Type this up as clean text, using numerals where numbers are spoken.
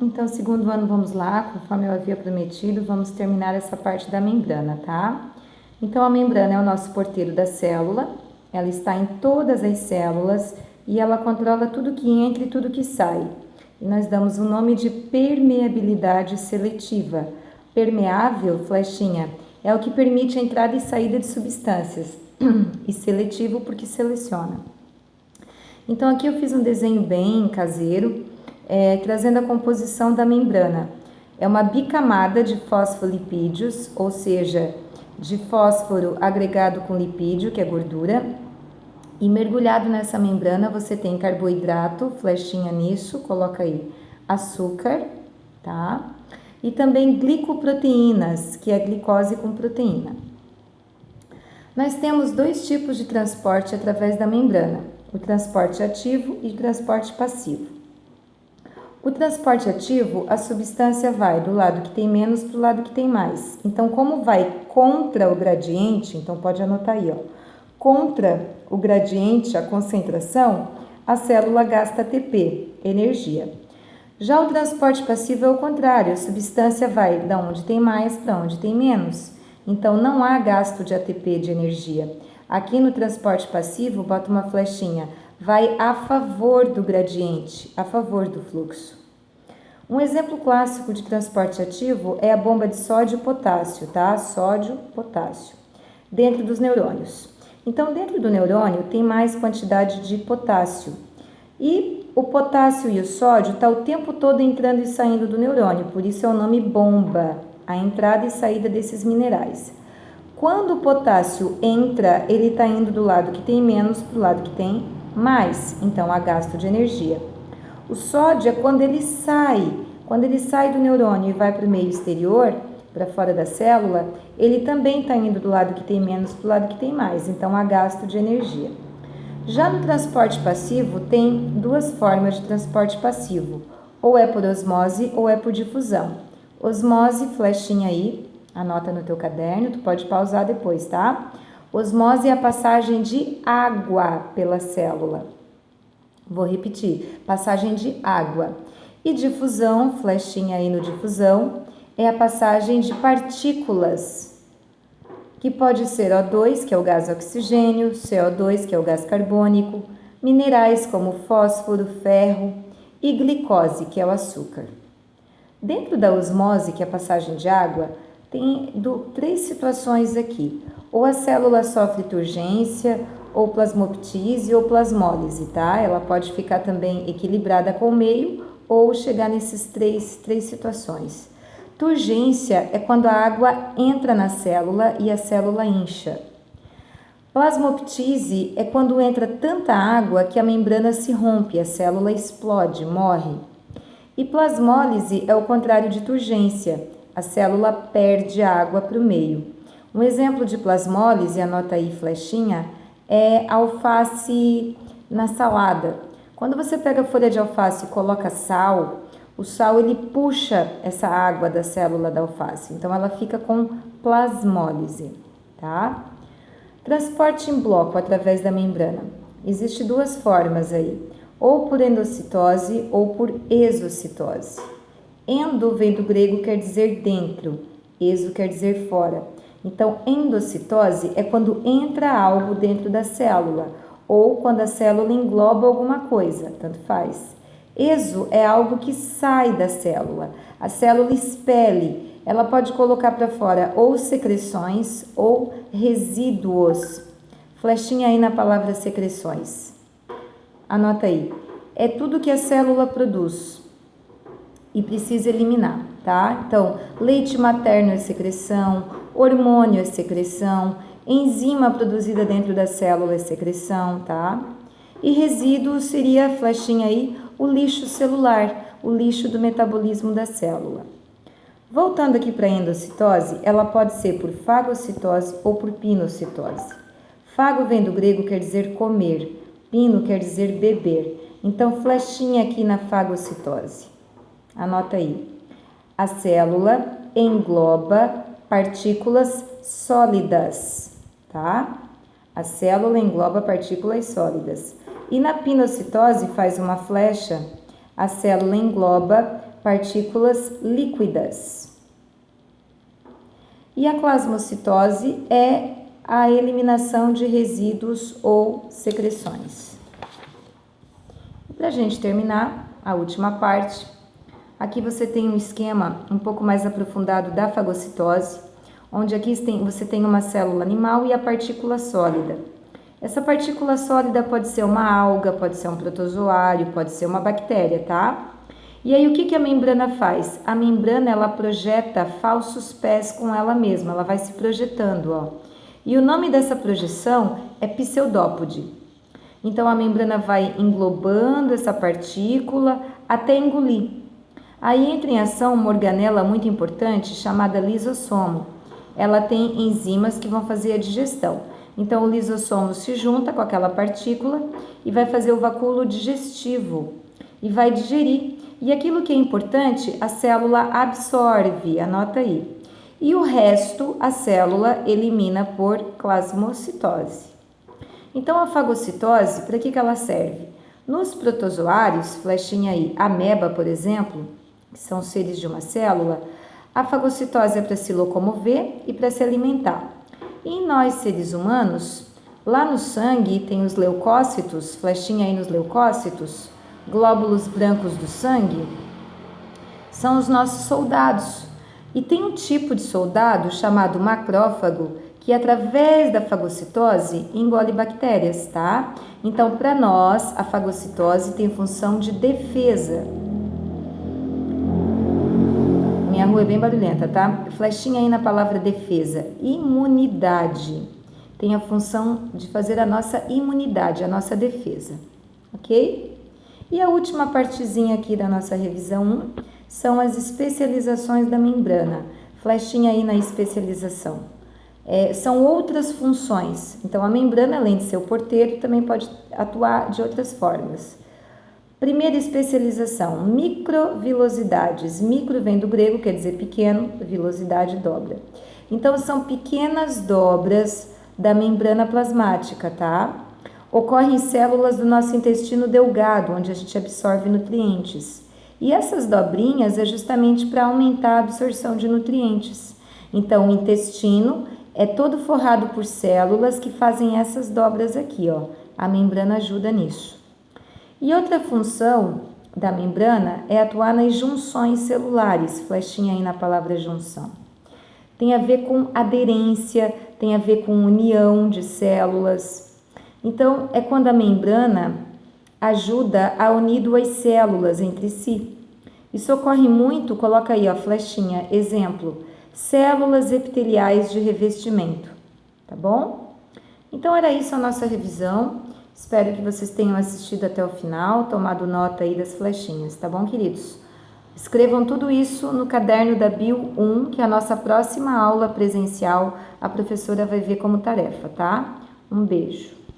Então, segundo ano, vamos lá, conforme eu havia prometido, vamos terminar essa parte da membrana, tá? Então, a membrana é o nosso porteiro da célula, ela está em todas as células e ela controla tudo que entra e tudo que sai. E nós damos o nome de permeabilidade seletiva. Permeável, flechinha, é o que permite a entrada e saída de substâncias, e seletivo porque seleciona. Então, aqui eu fiz um desenho bem caseiro, trazendo a composição da membrana. É uma bicamada de fosfolipídios, ou seja, de fósforo agregado com lipídio, que é gordura, e mergulhado nessa membrana você tem carboidrato, flechinha nisso, coloca aí açúcar, tá? E também glicoproteínas, que é glicose com proteína. Nós temos dois tipos de transporte através da membrana, o transporte ativo e o transporte passivo. O transporte ativo, a substância vai do lado que tem menos para o lado que tem mais. Então, como vai contra o gradiente, então pode anotar aí, ó, contra o gradiente, a concentração, a célula gasta ATP, energia. Já o transporte passivo é o contrário, a substância vai da onde tem mais para onde tem menos. Então, não há gasto de ATP, de energia. Aqui no transporte passivo, bota uma flechinha, vai a favor do gradiente, a favor do fluxo. Um exemplo clássico de transporte ativo é a bomba de sódio e potássio, tá? Sódio, potássio, dentro dos neurônios. Então, dentro do neurônio tem mais quantidade de potássio. E o potássio e o sódio estão o tempo todo entrando e saindo do neurônio, por isso é o nome bomba, a entrada e saída desses minerais. Quando o potássio entra, ele está indo do lado que tem menos para o lado que tem mais, então há gasto de energia. O sódio é quando ele sai do neurônio e vai para o meio exterior, para fora da célula, ele também está indo do lado que tem menos para o lado que tem mais, então há gasto de energia. Já no transporte passivo, tem duas formas de transporte passivo, ou é por osmose ou é por difusão. Osmose, flechinha aí, anota no teu caderno, tu pode pausar depois, tá? Osmose é a passagem de água pela célula. Vou repetir, passagem de água. E difusão, flechinha aí no difusão, é a passagem de partículas, que pode ser O2, que é o gás oxigênio, CO2, que é o gás carbônico, minerais como fósforo, ferro e glicose, que é o açúcar. Dentro da osmose, que é a passagem de água, tem três situações aqui. Ou a célula sofre turgência, ou plasmoptise, ou plasmólise, tá? Ela pode ficar também equilibrada com o meio, ou chegar nessas três situações. Turgência é quando a água entra na célula e a célula incha. Plasmoptise é quando entra tanta água que a membrana se rompe, a célula explode, morre. E plasmólise é o contrário de turgência, a célula perde água para o meio. Um exemplo de plasmólise, anota aí flechinha, é alface na salada. Quando você pega a folha de alface e coloca sal, o sal ele puxa essa água da célula da alface, então ela fica com plasmólise, tá? Transporte em bloco através da membrana. Existem duas formas aí, ou por endocitose ou por exocitose. Endo vem do grego, quer dizer dentro, exo quer dizer fora. Então, endocitose é quando entra algo dentro da célula, ou quando a célula engloba alguma coisa, tanto faz. Exo é algo que sai da célula, a célula expele, ela pode colocar para fora ou secreções ou resíduos. Flechinha aí na palavra secreções. Anota aí, é tudo que a célula produz e precisa eliminar, tá? Então, leite materno é secreção, hormônio é secreção, enzima produzida dentro da célula é secreção, tá? E resíduo seria, flechinha aí, o lixo celular, o lixo do metabolismo da célula. Voltando aqui para a endocitose, ela pode ser por fagocitose ou por pinocitose. Fago vem do grego, quer dizer comer, pino quer dizer beber. Então, flechinha aqui na fagocitose. Anota aí. A célula engloba partículas sólidas, tá? A célula engloba partículas sólidas. E na pinocitose, faz uma flecha, a célula engloba partículas líquidas. E a plasmocitose é a eliminação de resíduos ou secreções. Para a gente terminar a última parte, aqui você tem um esquema um pouco mais aprofundado da fagocitose, onde aqui você tem uma célula animal e a partícula sólida. Essa partícula sólida pode ser uma alga, pode ser um protozoário, pode ser uma bactéria, tá? E aí o que a membrana faz? A membrana, ela projeta falsos pés com ela mesma, ela vai se projetando, ó. E o nome dessa projeção é pseudópode. Então a membrana vai englobando essa partícula até engolir. Aí entra em ação uma organela muito importante chamada lisossomo. Ela tem enzimas que vão fazer a digestão. Então o lisossomo se junta com aquela partícula e vai fazer o vacúolo digestivo e vai digerir. E aquilo que é importante, a célula absorve, anota aí. E o resto a célula elimina por plasmocitose. Então a fagocitose, para que ela serve? Nos protozoários, flechinha aí, ameba, por exemplo, que são seres de uma célula, a fagocitose é para se locomover e para se alimentar. E em nós, seres humanos, lá no sangue tem os leucócitos, flechinha aí nos leucócitos, glóbulos brancos do sangue, são os nossos soldados. E tem um tipo de soldado chamado macrófago, que através da fagocitose engole bactérias, tá? Então, para nós, a fagocitose tem função de defesa. Minha rua é bem barulhenta, tá? Flechinha aí na palavra defesa. Imunidade. Tem a função de fazer a nossa imunidade, a nossa defesa, ok? E a última partezinha aqui da nossa revisão 1 são as especializações da membrana. Flechinha aí na especialização. São outras funções. Então, a membrana, além de ser o porteiro, também pode atuar de outras formas. Primeira especialização, microvilosidades. Micro vem do grego, quer dizer pequeno, vilosidade, dobra. Então, são pequenas dobras da membrana plasmática, tá? Ocorrem em células do nosso intestino delgado, onde a gente absorve nutrientes. E essas dobrinhas é justamente para aumentar a absorção de nutrientes. Então, o intestino é todo forrado por células que fazem essas dobras aqui, ó. A membrana ajuda nisso. E outra função da membrana é atuar nas junções celulares, flechinha aí na palavra junção. Tem a ver com aderência, tem a ver com união de células. Então, é quando a membrana ajuda a unir duas células entre si. Isso ocorre muito, coloca aí, ó, flechinha, exemplo, células epiteliais de revestimento, tá bom? Então era isso a nossa revisão, espero que vocês tenham assistido até o final, tomado nota aí das flechinhas, tá bom, queridos? Escrevam tudo isso no caderno da Bio 1, que é a nossa próxima aula presencial, a professora vai ver como tarefa, tá? Um beijo.